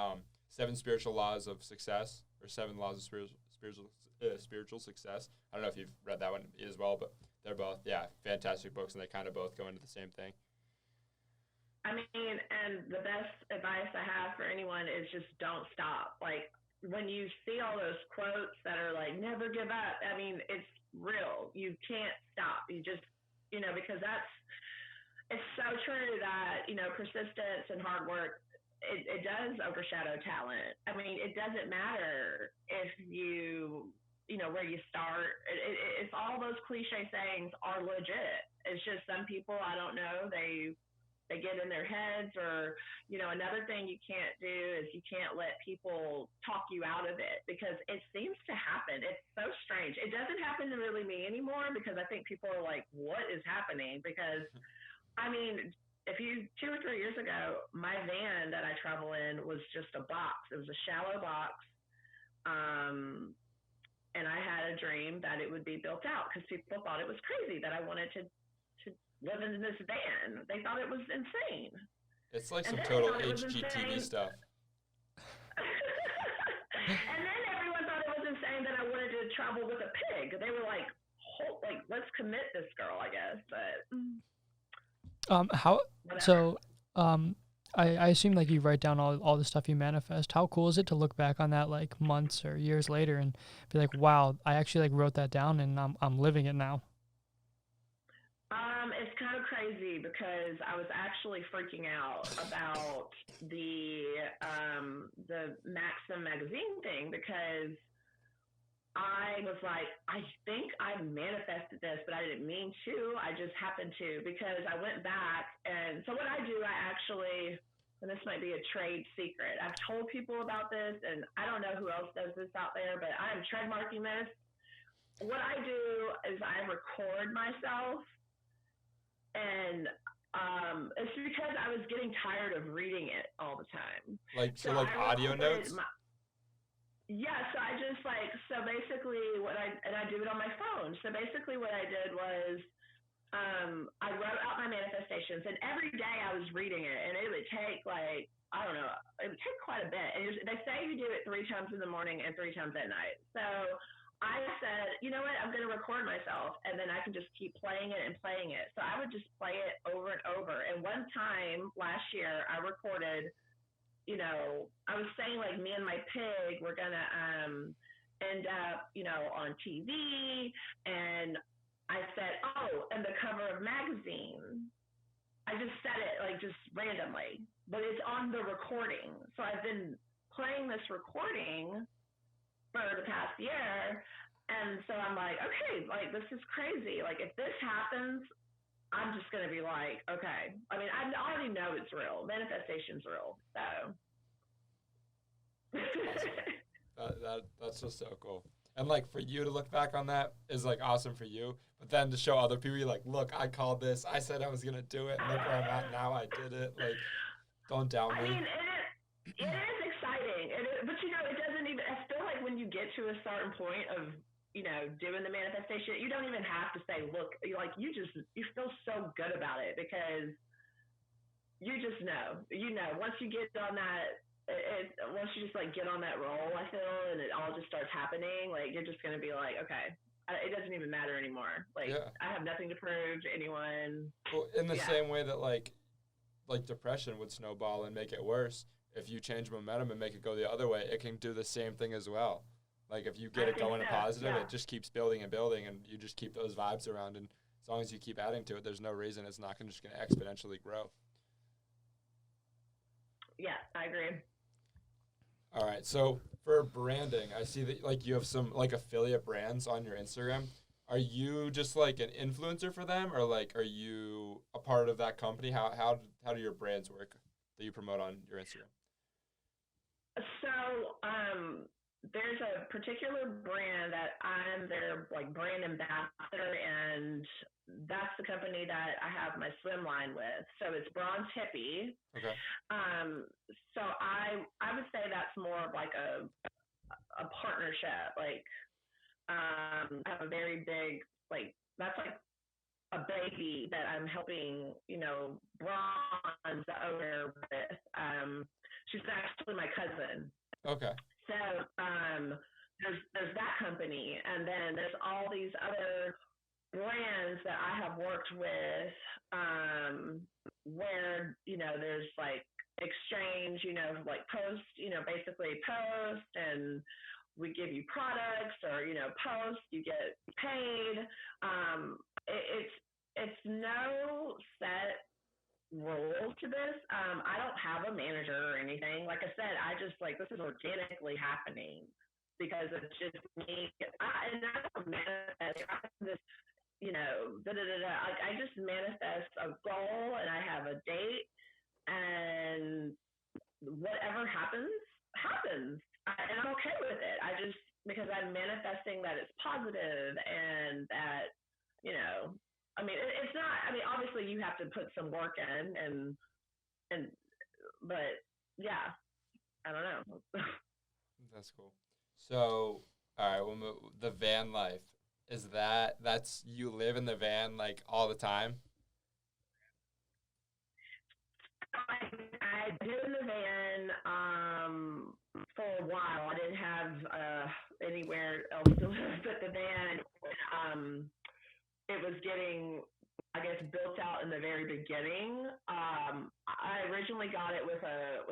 7 Spiritual Laws of Success, or 7 Laws of Spiritual Success. I don't know if you've read that one as well, but they're both fantastic books, and they kind of both go into the same thing. I mean, and the best advice I have for anyone is just don't stop. Like when you see all those quotes that are like never give up, I mean, it's real. You can't stop. You just, because it's so true that, persistence and hard work, it does overshadow talent. I mean, it doesn't matter if where you start. It's all those cliche sayings are legit. It's just some people, I don't know, they get in their heads, or, another thing you can't do is you can't let people talk you out of it, because it seems to happen. It's so strange. It doesn't happen to really me anymore, because I think people are like, what is happening? Because, I mean, 2 or 3 years ago, my van that I travel in was just a box. It was a shallow box. And I had a dream that it would be built out, because people thought it was crazy that I wanted to live in this van. They thought it was insane. It's like some total HGTV stuff. And then everyone thought it was insane that I wanted to travel with a pig. They were like, let's commit this girl, I guess. But I assume like you write down all the stuff you manifest. How cool is it to look back on that like months or years later and be like, wow, I actually like wrote that down and I'm living it now? It's kind of crazy, because I was actually freaking out about the Maxim magazine thing, because I was like, I think I manifested this, but I didn't mean to. I just happened to, because I went back, and so what I do, I actually, and this might be a trade secret, I've told people about this, and I don't know who else does this out there, but I'm trademarking this. What I do is I record myself. And it's because I was getting tired of reading it all the time. So audio notes? So I just so basically I do it on my phone. So basically what I did was I wrote out my manifestations, and every day I was reading it, and it would take it would take quite a bit. And they say you do it 3 times in the morning and 3 times at night. So I said, you know what, I'm going to record myself, and then I can just keep playing it and playing it. So I would just play it over and over. And one time last year, I recorded, I was saying like me and my pig were going to end up, on TV. And I said, and the cover of magazine. I just said it like just randomly, but it's on the recording. So I've been playing this recording for the past year, and so I'm like, okay, like this is crazy. Like if this happens, I'm just gonna be like, okay. I mean, I already know it's real. Manifestation's real. So. That's just so cool. And like for you to look back on that is like awesome for you. But then to show other people, you're like, look, I called this. I said I was gonna do it. And look where I'm at now. I did it. Like, don't doubt me. I mean, it is exciting. But you know, it doesn't even. I feel like when you get to a certain point of doing the manifestation, you don't even have to say, look, you feel so good about it because you just know. Once you get on that. Once you just like get on that roll, I feel, and it all just starts happening, like you're just gonna be like, okay, it doesn't even matter anymore. Like I have nothing to prove to anyone. Well, in the same way that like depression would snowball and make it worse, if you change momentum and make it go the other way, it can do the same thing as well. Like if you get it going positive, it just keeps building and building, and you just keep those vibes around. And as long as you keep adding to it, there's no reason it's not just gonna exponentially grow. Yeah, I agree. All right, so for branding, I see that like you have some like affiliate brands on your Instagram. Are you just like an influencer for them, or like are you a part of that company? How do your brands work that you promote on your Instagram? So there's a particular brand that I'm their like brand ambassador, and that's the company that I have my swim line with. So it's Bronze Hippie. Okay. So I would say that's more of like a partnership. Like I have a very big that's like a baby that I'm helping, Bronze the owner with. She's actually my cousin. Okay. So there's that company, and then there's all these other brands that I have worked with, where there's like exchange, like post, basically post, and we give you products, or post, you get paid. It's no set role to this. I don't have a manager or anything. Like I said, I just this is organically happening because it's just me. I don't manifest. I have this, I just manifest a goal, and I have a date, and whatever happens, happens. And I'm okay with it. Because I'm manifesting that it's positive, and that, it's not, obviously you have to put some work in, but yeah, I don't know. That's cool. So, all right, we'll move, the van life. Is that's you live in the van like all the time? I did in the van for a while. I didn't have anywhere else to live but the van. It was getting, I guess, built out in the very beginning. I originally got it with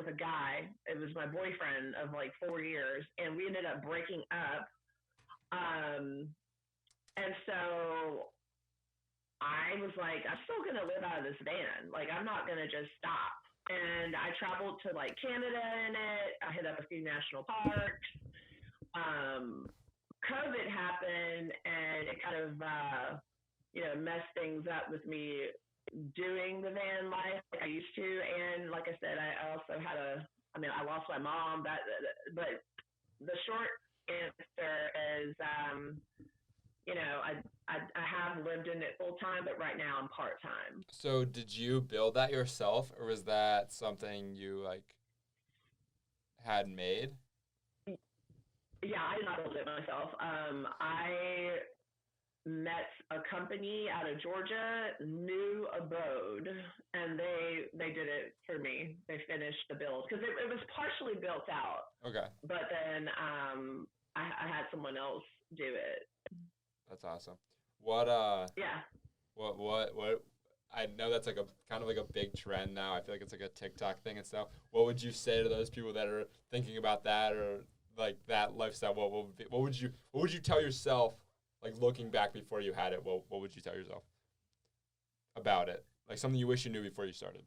a guy. It was my boyfriend of like 4 years, and we ended up breaking up. And so I was like, I'm still gonna live out of this van. Like, I'm not gonna just stop. And I traveled to like Canada in it. I hit up a few national parks. COVID happened, and it kind of messed things up with me doing the van life like I used to. And like I said, I also had I lost my mom. But the short answer is, I have lived in it full time, but right now I'm part time. So did you build that yourself, or was that something you like had made? Yeah, I did not build it myself. I met a company out of Georgia, New Abode, and they did it for me. They finished the build because it was partially built out. Okay. But then I had someone else do it. That's awesome. What Yeah. What I know that's like a kind of like a big trend now. I feel like it's like a TikTok thing and stuff. What would you say to those people that are thinking about that, or like that lifestyle? What would you tell yourself, like looking back before you had it? What would you tell yourself about it? Like something you wish you knew before you started.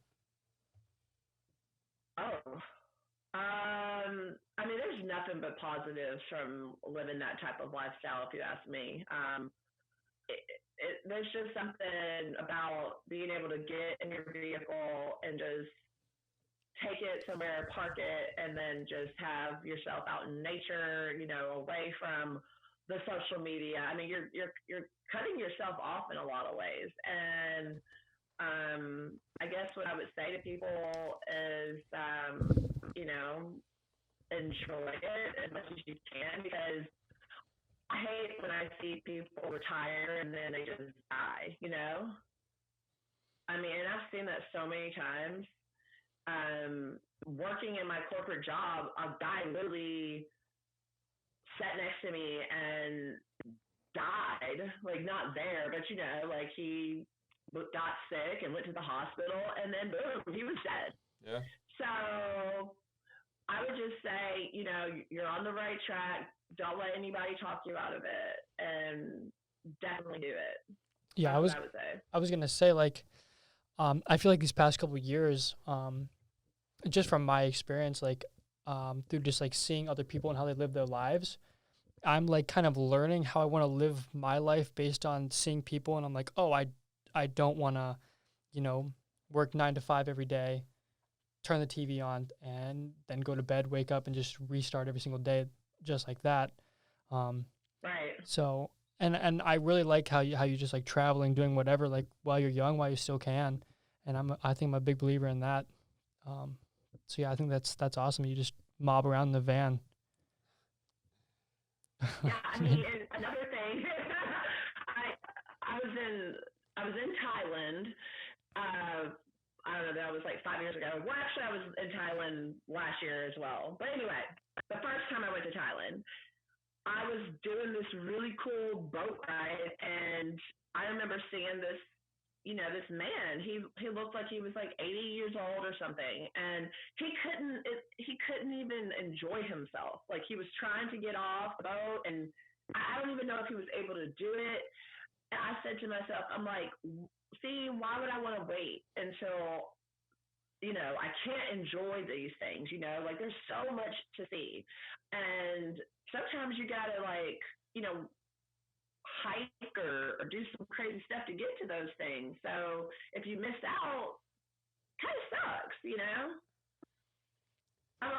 Oh. There's nothing but positives from living that type of lifestyle, if you ask me. there's just something about being able to get in your vehicle and just take it somewhere, park it, and then just have yourself out in nature, away from the social media. I mean, you're cutting yourself off in a lot of ways. And I guess what I would say to people is, enjoy it as much as you can, because I hate when I see people retire and then they just die. I mean, and I've seen that so many times. Working in my corporate job, a guy literally sat next to me and died. Like, not there, but like he got sick and went to the hospital, and then boom, he was dead. Yeah. So I would just say, you're on the right track. Don't let anybody talk you out of it, and definitely do it. Yeah, That's what I would say. I was gonna say, like, I feel like these past couple of years, just from my experience, like, through just like seeing other people and how they live their lives, I'm like kind of learning how I want to live my life based on seeing people, and I'm like, oh, I don't want to, work 9 to 5 every day, turn the TV on, and then go to bed, wake up, and just restart every single day, just like that. Right. So, and I really like how you just like traveling, doing whatever, like while you're young, while you still can, and I think I'm a big believer in that. So yeah, I think that's awesome. You just mob around in the van. Yeah, I mean, and another thing, I was in Thailand. I don't know, that was like 5 years ago. Well, actually, I was in Thailand last year as well. But anyway, the first time I went to Thailand, I was doing this really cool boat ride, and I remember seeing this, this man. He looked like he was like 80 years old or something, and he couldn't even enjoy himself. Like, he was trying to get off the boat, and I don't even know if he was able to do it. And I said to myself, I'm like, see, why would I want to wait until I can't enjoy these things, like there's so much to see. And sometimes you gotta hike or do some crazy stuff to get to those things. So if you miss out, kind of sucks,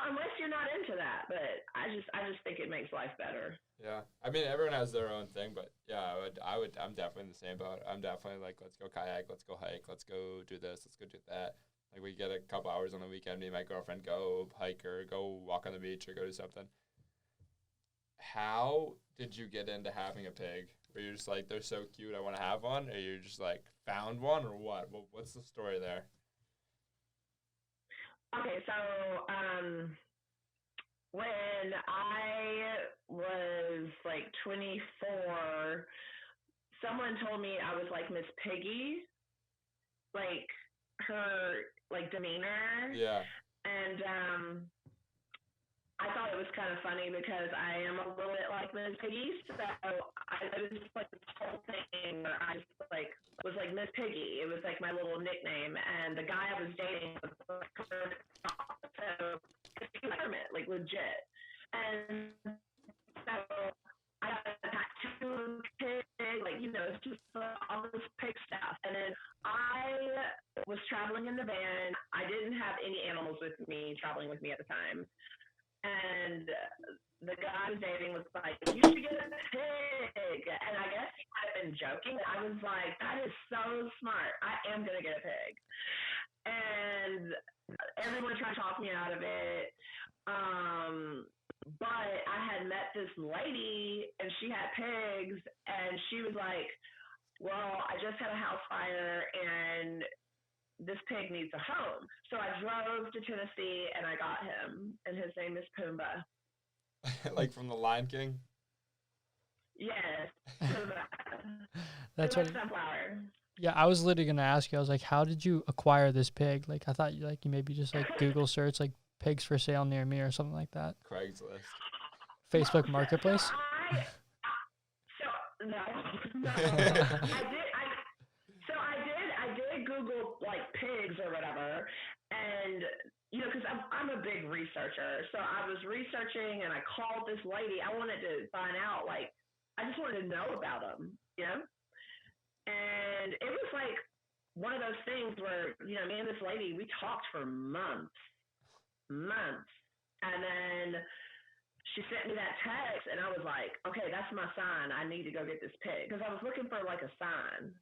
unless you're not into that. But I just think it makes life better. Yeah, I mean, everyone has their own thing, but yeah, I'm definitely in the same boat. I'm definitely like, let's go kayak, let's go hike, let's go do this, let's go do that. Like, we get a couple hours on the weekend, me and my girlfriend go hike or go walk on the beach or go do something. How did you get into having a pig? Were you just like, they're so cute, I want to have one? Or you just like found one, or what? What's the story there? Okay, so when I was like 24, someone told me I was like Miss Piggy, like her like demeanor. Yeah. And I thought it was kind of funny because I am a little bit like Miss Piggy, so it was just like this whole thing where I just like was like Miss Piggy. It was like my little nickname, and the guy I was dating was like so like legit. And so I got a tattoo pig, like it's just all this pig stuff. And then I was traveling in the van. I didn't have any animals with me traveling with me at the time. And the guy I was dating was like, you should get a pig. And I guess he might have been joking. I was like, that is so smart. I am going to get a pig. And everyone tried to talk me out of it. But I had met this lady, and she had pigs, and she was like, well, I just had a house fire, and this pig needs a home. So I drove to Tennessee and I got him, and his name is Pumbaa. Like from the Lion King? Yes, Pumbaa. That's what. what. Sunflower. Yeah, I was literally gonna ask you. I was like, how did you acquire this pig? Like, I thought you maybe just like Google search like pigs for sale near me or something like that. Craigslist. Facebook Marketplace. I did Google like pigs or whatever, and because I'm a big researcher, so I was researching and I called this lady. I wanted to find out, like, I just wanted to know about them, And it was like one of those things where, you know, me and this lady, we talked for months. And then she sent me that text, and I was like, okay, that's my sign. I need to go get this pic. Because I was looking for like a sign.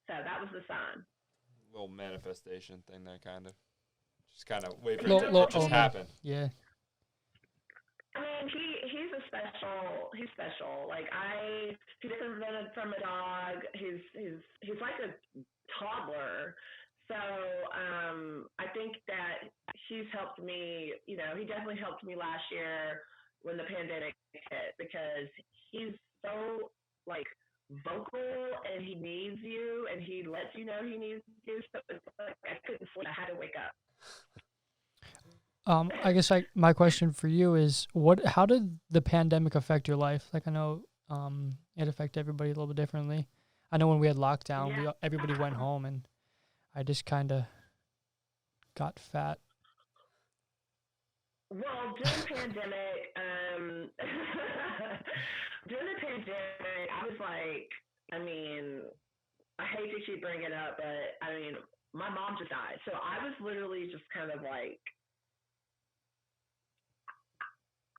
So that was the sign. Little manifestation thing there, kind of. Just kind of wait for Little- it to little just omen. happen. Yeah. I mean, he's a special. He's special. Like he's different from a dog. He's like a toddler. So I think that he's helped me. You know, he definitely helped me last year when the pandemic hit because he's so like vocal and he needs you and he lets you know he needs you. So it's like I couldn't sleep. I had to wake up. I guess my question for you is how did the pandemic affect your life? Like I know it affected everybody a little bit differently. I know when we had lockdown, everybody went home and I just kind of got fat. Well, during the pandemic, I was like, I mean, I hate to keep bringing it up, but I mean, my mom just died. So I was literally just kind of like,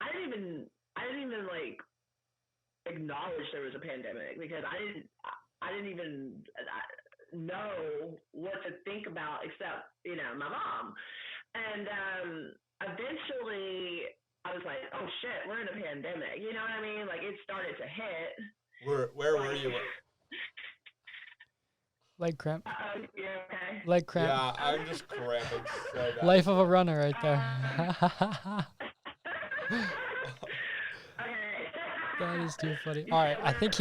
I didn't even like acknowledge there was a pandemic because I didn't even know what to think about except, you know, my mom. And eventually I was like, oh shit, we're in a pandemic. You know what I mean? Like it started to hit. Where were you? Leg cramp. You okay? Leg cramp. Yeah, I'm just cramping so bad. Life of a runner right there. Okay. That is too funny. All right, I think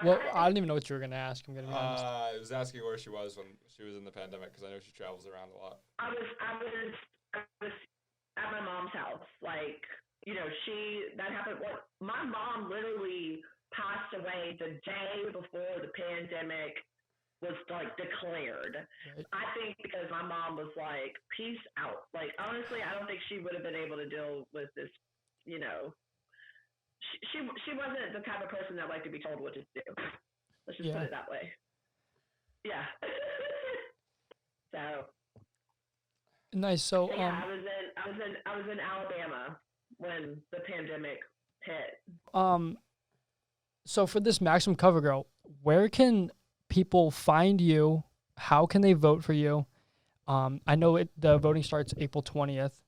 well, I don't even know what you were gonna ask. I'm gonna be honest. I was asking where she was when she was in the pandemic because I know she travels around a lot. I was at my mom's house. Like, you know, that happened. Well, my mom literally passed away the day before the pandemic was like declared. Right. I think because my mom was like, peace out. Like, honestly, I don't think she would have been able to deal with this, you know. She wasn't the type of person that liked to be told what to do. Let's just put it that way. Yeah. So nice. So yeah, I was in Alabama when the pandemic hit. So for this Maxim cover girl, where can people find you? How can they vote for you? I know the voting starts April 20th.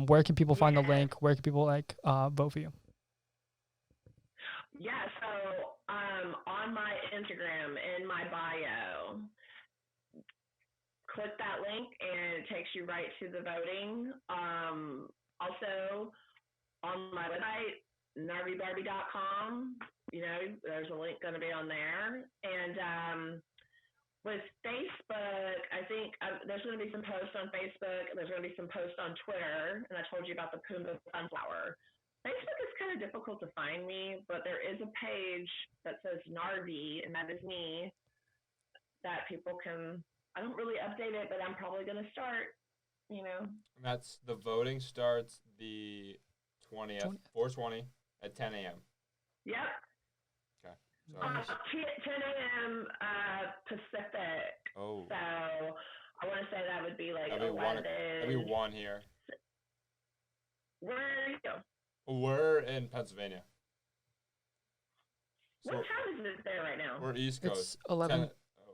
Where can people find the link? Where can people vote for you? Yeah, so on my Instagram in my bio, click that link and it takes you right to the voting. Also on my website, narvibarbie.com, you know, there's a link going to be on there. And with Facebook, I think there's going to be some posts on Facebook. There's going to be some posts on Twitter. And I told you about the Pumbaa sunflower. Facebook is kind of difficult to find me, but there is a page that says Narvi, and that is me, that people can, I don't really update it, but I'm probably going to start, you know. And that's the voting starts the 20th, 4/20 at 10 a.m. Yep. Okay. So 10 a.m. Pacific. Oh. So I want to say that would be like That'd be 11. that'd be 1 here. Where are you? We're in Pennsylvania. What time is it there right now? We're East Coast. It's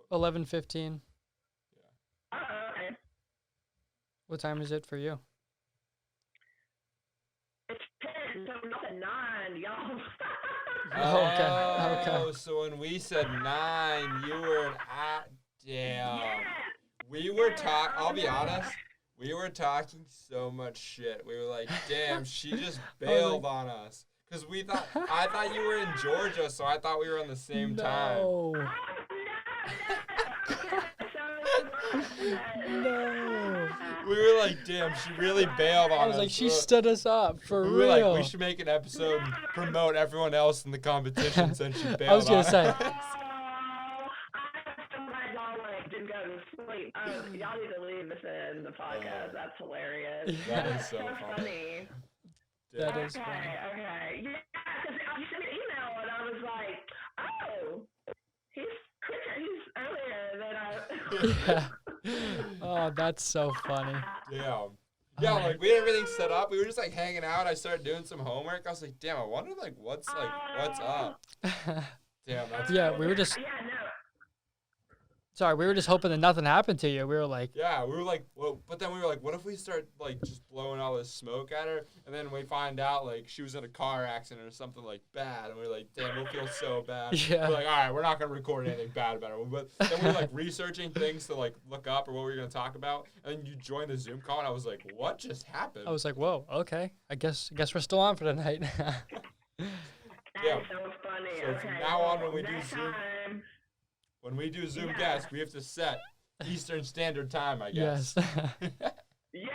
11:15. Oh, okay. What time is it for you? It's 10, so not at 9, y'all. Okay. So when we said 9, you were damn. Yeah. We were I'll be honest. We were talking so much shit. We were like, damn, she just bailed on us. Because I thought you were in Georgia, so I thought we were on the same time. No. We were like, damn, she really bailed on us. I was like, she stood us up for we real. were like, we should make an episode and promote everyone else in the competition since she bailed on us. I was gonna say. Didn't go to sleep. Y'all need to leave this in the podcast. That's hilarious. That is so funny. That is funny. Okay. Yeah, because you sent me an email and I was like, oh, he's Yeah. Oh, that's so funny. Damn. Yeah, like we had everything set up. We were just like hanging out. I started doing some homework. I was like, damn, I wonder like what's up. Damn, that's Yeah, we were just sorry. We were just hoping that nothing happened to you. We were like, yeah, we were like, well, but then we were like, what if we start like just blowing all this smoke at her, and then we find out like she was in a car accident or something like bad, and we're like, damn, we'll feel so bad. Yeah. We're like, all right, we're not gonna record anything bad about her. But then we were like researching things to like look up or what we were gonna talk about, and then you joined the Zoom call, and I was like, what just happened? I was like, whoa, okay. I guess we're still on for the night. That's Yeah. so funny. So okay. from now on, when we do next Zoom, time, when we do Zoom Yeah. guests, we have to set Eastern Standard Time, I guess. Yes. yes,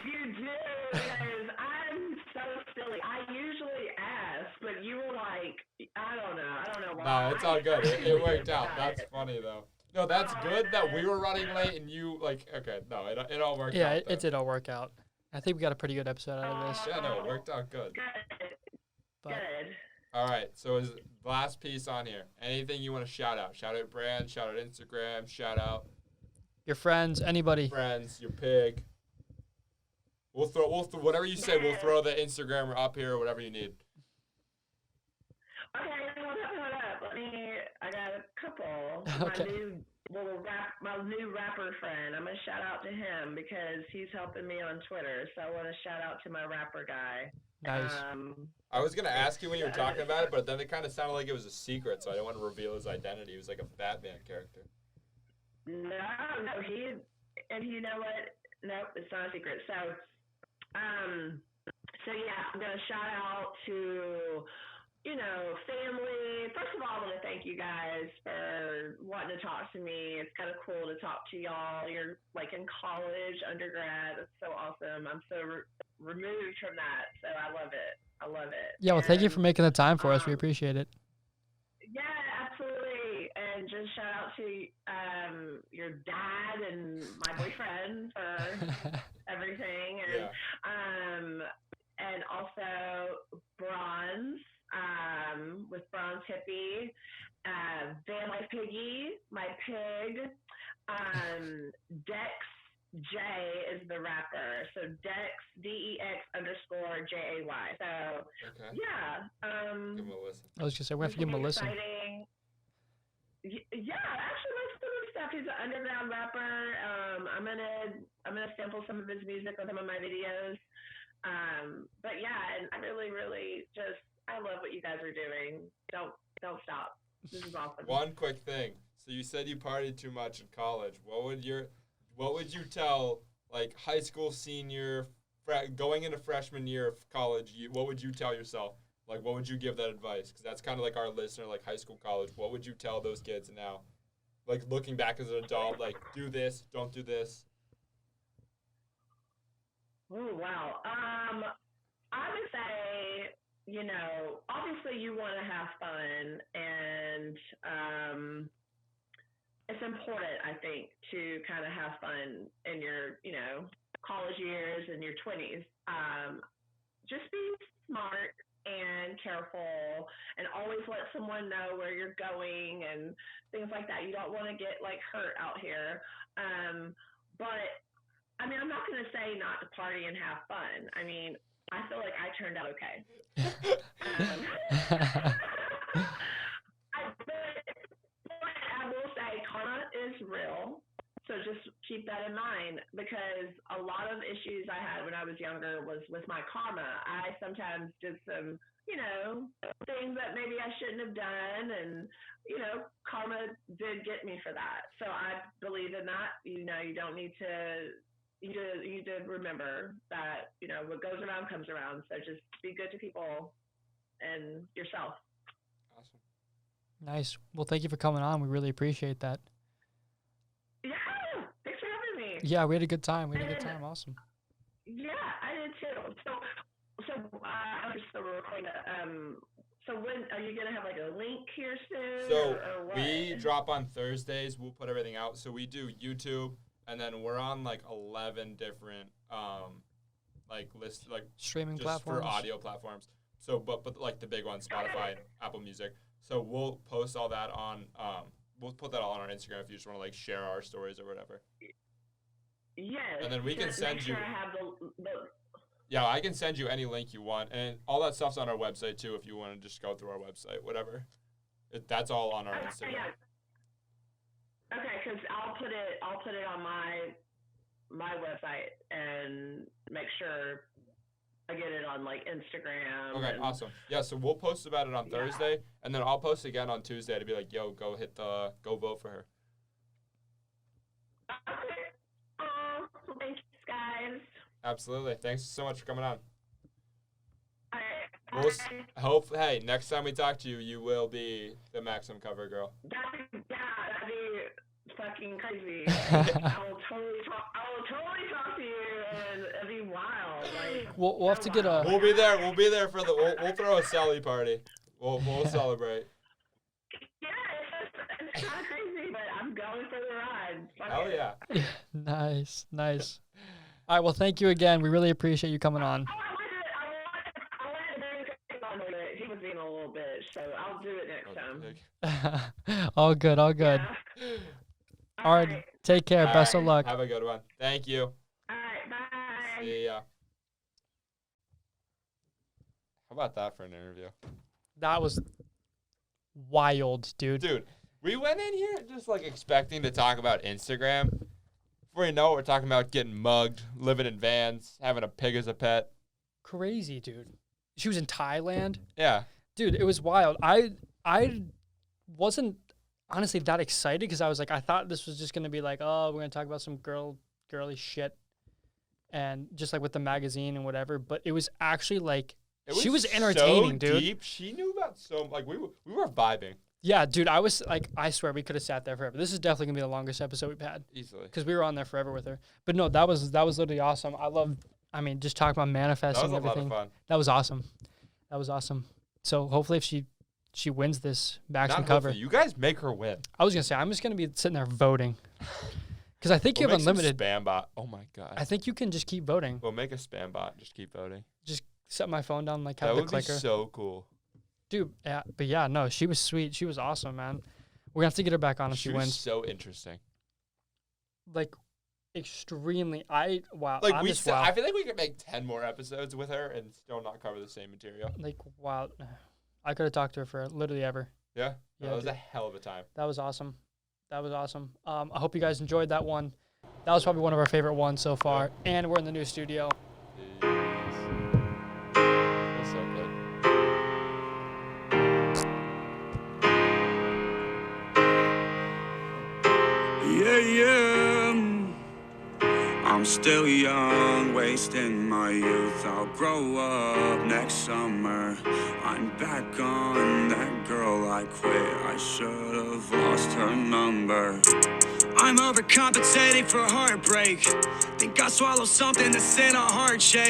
you do. Because I'm so silly. I usually ask, but you were like, I don't know why. No, it's all good. It worked out. That's funny though. No, that's good that we were running late and you like. Okay, no, it all worked Yeah, out. it did all work out. I think we got a pretty good episode out of this. Yeah, no, it worked out good. Good. But Good. All right, so is last piece on here. Anything you want to shout out? Shout out brand. Shout out Instagram. Shout out your friends, anybody. friends. Your pig. We'll throw whatever you say. We'll throw the Instagram up here or whatever you need. Okay, hold up. I got a couple. Okay. My new rapper friend. I'm gonna shout out to him because he's helping me on Twitter. So I want to shout out to my rapper guy. Nice. I was gonna ask you when you were talking about it, but then it kind of sounded like it was a secret, so I didn't want to reveal his identity. He was like a Batman character. No, and you know what? Nope, it's not a secret. So yeah, I'm gonna shout out to, family. First of all, I want to thank you guys for wanting to talk to me. It's kind of cool to talk to y'all. You're like in college, undergrad. It's so awesome. I'm so removed from that, so I love it. Yeah, well, thank you for And, making the time for us. We appreciate it. Yeah, absolutely. And just shout out to your dad and my boyfriend for everything, and also Bronze, with Bronze Hippie, Van Life Piggy, my pig, Dex J is the rapper, so Dex DEX_JAY. So Okay. yeah, Give him a listen. I was gonna say we have to give him a listen. exciting. Yeah, actually, most of his stuff. He's an underground rapper. I'm gonna sample some of his music with some of my videos. But yeah, and I really just I love what you guys are doing. Don't stop. This is awesome. One quick thing. So you said you partied too much in college. What would you tell like high school senior going into freshman year of college? What would you tell yourself? Like, what would you give that advice? Because that's kind of like our listener, like high school, college. What would you tell those kids now? Like looking back as an adult, like do this, don't do this. Oh wow. I would say, obviously you want to have fun, and it's important, I think, to kind of have fun in your, college years and your 20s. Just be smart and careful, and always let someone know where you're going and things like that. You don't want to get like hurt out here. But I mean, I'm not going to say not to party and have fun. I mean, I feel like I turned out okay. But I will say karma is real. So just keep that in mind, because a lot of issues I had when I was younger was with my karma. I sometimes did some, things that maybe I shouldn't have done, and, karma did get me for that. So I believe in that. You don't need to, you did remember that, what goes around comes around. So just be good to people and yourself. Awesome. Nice. Well, thank you for coming on. We really appreciate that. Yeah, thanks for having me. Yeah, we had a good time. Awesome. Yeah, I did too. So I'm just still recording. So when are you gonna have like a link here soon? So or what? we drop on Thursdays. We'll put everything out. So we do YouTube, and then we're on like 11 different Streaming just platforms. for audio platforms. So but like the big ones, Spotify, and Apple Music. So we'll post all that on we'll put that all on our Instagram if you just want to like share our stories or whatever. Yes. And then we can send make you. sure I have the Yeah, I can send you any link you want, and all that stuff's on our website too. If you want to just go through our website, whatever. That's all on our Instagram. Yeah. Okay, because I'll put it on my website and make sure I get it on like Instagram. Okay, and, awesome. Yeah, so we'll post about it on Thursday, and then I'll post again on Tuesday to be like, yo, go vote for her. Okay. Thanks, guys. Absolutely. Thanks so much for coming on. All We'll right. Bye. hey, next time we talk to you, you will be the Maxim cover girl. That'd be fucking crazy. I will totally talk to you, and it'd be wild. Like, We'll have to get a. We'll be there. We'll be there for we'll throw a Sally party. We'll celebrate. Yeah, it's kind of crazy, but I'm going for the ride. Fuck Hell it. yeah. Nice. All right. Well, thank you again. We really appreciate you coming on. I wanted to bring him on. He was being a little bitch, so I'll do it next time. All good. Yeah. All right. Take care. Best of luck. Have a good one. Thank you. All right, bye. See ya. How about that for an interview? That was wild, dude. Dude, we went in here just like expecting to talk about Instagram. Before you know it, we're talking about getting mugged, living in vans, having a pig as a pet. Crazy, dude. She was in Thailand. Yeah. Dude, it was wild. I wasn't honestly that excited because I was like, I thought this was just gonna be like, oh, we're gonna talk about some girly shit, and just like with the magazine and whatever. But it was actually like she was entertaining, so dude. Deep. She knew about like we were vibing Yeah, dude. I was like, I swear we could have sat there forever. This is definitely gonna be the longest episode we've had easily. because we were on there forever with her. But no, that was literally awesome. I mean, just talking about manifesting That was a everything. lot of fun. That was awesome. So hopefully, if she wins this Maxim Not cover, hopefully. You guys make her win. I was gonna say I'm just gonna be sitting there voting because I think you have unlimited. Spam bot. Oh my god. I think you can just keep voting. We'll make a spam bot. Just keep voting. Just set my phone down, like That have the would clicker. be so cool. Dude, yeah, but yeah, no, she was sweet. She was awesome, man. We're gonna have to get her back on if she was wins. so interesting. Like, extremely. Wow. Like I'm just wow. I feel like we could make 10 more episodes with her and still not cover the same material. Like, wow. I could have talked to her for literally ever. Yeah. Yeah, That was dude. a hell of a time. That was awesome. I hope you guys enjoyed that one. That was probably one of our favorite ones so far. And we're in the new studio. Feels so good. Yeah. I'm still young, wasting my youth. I'll grow up next summer. I'm back on that girl I quit. I should have lost her number. I'm overcompensating for heartbreak. Think I swallowed something to send a heart shake.